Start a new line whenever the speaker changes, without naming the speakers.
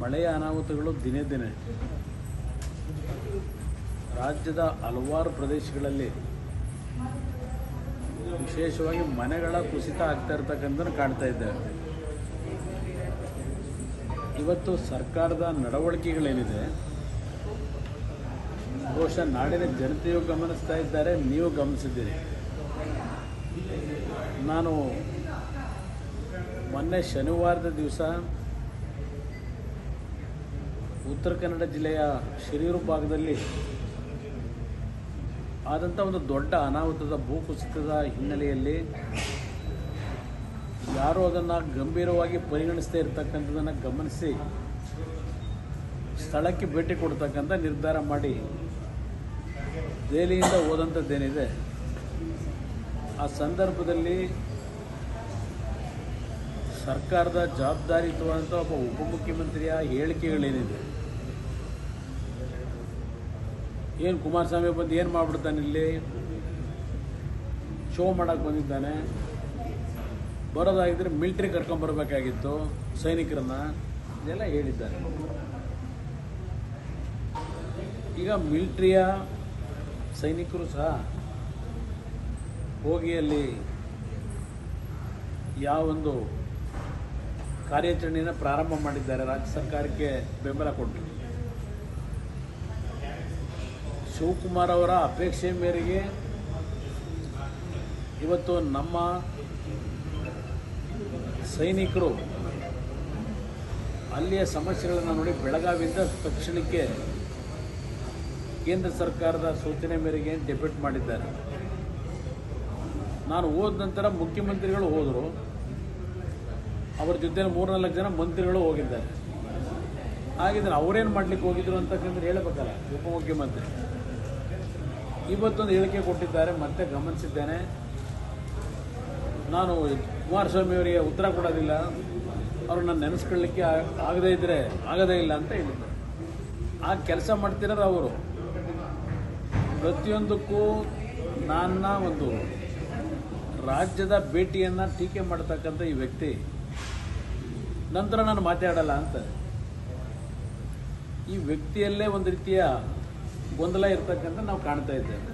ಮಳೆಯ ಅನಾಹುತಗಳು ದಿನೇ ದಿನೇ ರಾಜ್ಯದ ಹಲವಾರು ಪ್ರದೇಶಗಳಲ್ಲಿ ವಿಶೇಷವಾಗಿ ಮನೆಗಳ ಕುಸಿತ ಆಗ್ತಾ ಇರ್ತಕ್ಕಂಥದ್ದನ್ನು ಕಾಣ್ತಾ ಇದ್ದೇವೆ. ಇವತ್ತು ಸರ್ಕಾರದ ನಡವಳಿಕೆಗಳೇನಿದೆ ಬಹುಶಃ ನಾಡಿನ ಜನತೆಯು ಗಮನಿಸ್ತಾ ಇದ್ದಾರೆ, ನೀವು ಗಮನಿಸಿದ್ದೀರಿ. ನಾನು ಮೊನ್ನೆ ಶನಿವಾರದ ದಿವಸ ಉತ್ತರ ಕನ್ನಡ ಜಿಲ್ಲೆಯ ಶಿರೂರು ಭಾಗದಲ್ಲಿ ಆದಂಥ ಒಂದು ದೊಡ್ಡ ಅನಾಹುತದ ಭೂಕುಸಿತದ ಹಿನ್ನೆಲೆಯಲ್ಲಿ ಯಾರೂ ಅದನ್ನು ಗಂಭೀರವಾಗಿ ಪರಿಗಣಿಸದೇ ಇರತಕ್ಕಂಥದ್ದನ್ನು ಗಮನಿಸಿ ಸ್ಥಳಕ್ಕೆ ಭೇಟಿ ಕೊಡ್ತಕ್ಕಂಥ ನಿರ್ಧಾರ ಮಾಡಿ ದೆಹಲಿಯಿಂದ ಹೋದಂಥದ್ದೇನಿದೆ, ಆ ಸಂದರ್ಭದಲ್ಲಿ ಸರ್ಕಾರದ ಜವಾಬ್ದಾರಿಯುತವಾದಂಥ ಒಬ್ಬ ಉಪಮುಖ್ಯಮಂತ್ರಿಯ ಹೇಳಿಕೆಗಳೇನಿದೆ, ಏನು ಕುಮಾರಸ್ವಾಮಿ ಬಂದು ಏನು ಮಾಡಿಬಿಡ್ತಾನೆ, ಇಲ್ಲಿ ಶೋ ಮಾಡೋಕ್ಕೆ ಬಂದಿದ್ದಾನೆ, ಬರೋದಾಗಿದ್ದರೆ ಮಿಲಿಟ್ರಿ ಕರ್ಕೊಂಬರ್ಬೇಕಾಗಿತ್ತು ಸೈನಿಕರನ್ನು, ಇದೆಲ್ಲ ಹೇಳಿದ್ದಾರೆ. ಈಗ ಮಿಲಿಟ್ರಿಯ ಸೈನಿಕರು ಸಹ ಹೋಗಿ ಅಲ್ಲಿ ಯಾವೊಂದು ಕಾರ್ಯಾಚರಣೆಯನ್ನು ಪ್ರಾರಂಭ ಮಾಡಿದ್ದಾರೆ, ರಾಜ್ಯ ಸರ್ಕಾರಕ್ಕೆ ಬೆಂಬಲ ಕೊಟ್ಟು. ಶಿವಕುಮಾರ್ ಅವರ ಅಪೇಕ್ಷೆ ಮೇರೆಗೆ ಇವತ್ತು ನಮ್ಮ ಸೈನಿಕರು ಅಲ್ಲಿಯ ಸಮಸ್ಯೆಗಳನ್ನು ನೋಡಿ ಬೆಳಗಾವಿಯಿಂದ ತಕ್ಷಣಕ್ಕೆ ಕೇಂದ್ರ ಸರ್ಕಾರದ ಸೂಚನೆ ಮೇರೆಗೆ ಡೆಪ್ಯೂಟ್ ಮಾಡಿದ್ದಾರೆ. ನಾನು ಹೋದ ನಂತರ ಮುಖ್ಯಮಂತ್ರಿಗಳು ಹೋದರು, ಅವ್ರ ಜೊತೆ 3-4 ಜನ ಮಂತ್ರಿಗಳು ಹೋಗಿದ್ದಾರೆ. ಹಾಗಿದ್ರೆ ಅವರೇನು ಮಾಡಲಿಕ್ಕೆ ಹೋಗಿದ್ರು ಅಂತಕ್ಕಂದ್ರೆ ಹೇಳಬೇಕಲ್ಲ ಉಪಮುಖ್ಯಮಂತ್ರಿ. ಇವತ್ತೊಂದು ಹೇಳಿಕೆ ಕೊಟ್ಟಿದ್ದಾರೆ, ಮತ್ತೆ ಗಮನಿಸಿದ್ದೇನೆ. ನಾನು ಕುಮಾರಸ್ವಾಮಿ ಅವರಿಗೆ ಉತ್ತರ ಕೊಡೋದಿಲ್ಲ, ಅವ್ರನ್ನ ನೆನೆಸ್ಕೊಳ್ಳಿಕ್ಕೆ ಆಗದೇ ಇಲ್ಲ ಅಂತ ಹೇಳಿದ್ದಾರೆ. ಆ ಕೆಲಸ ಮಾಡ್ತಿರೋದು ಅವರು. ಪ್ರತಿಯೊಂದಕ್ಕೂ ನನ್ನ ಒಂದು ರಾಜ್ಯದ ಭೇಟಿಯನ್ನು ಟೀಕೆ ಮಾಡ್ತಕ್ಕಂಥ ಈ ವ್ಯಕ್ತಿ ನಂತರ ನಾನು ಮಾತಾಡಲ್ಲ ಅಂತ, ಈ ವ್ಯಕ್ತಿಯಲ್ಲೇ ಒಂದು ರೀತಿಯ ಗೊಂದಲ ಇರ್ತಕ್ಕಂಥ ನಾವು ಕಾಣ್ತಾ ಇದ್ದೇವೆ.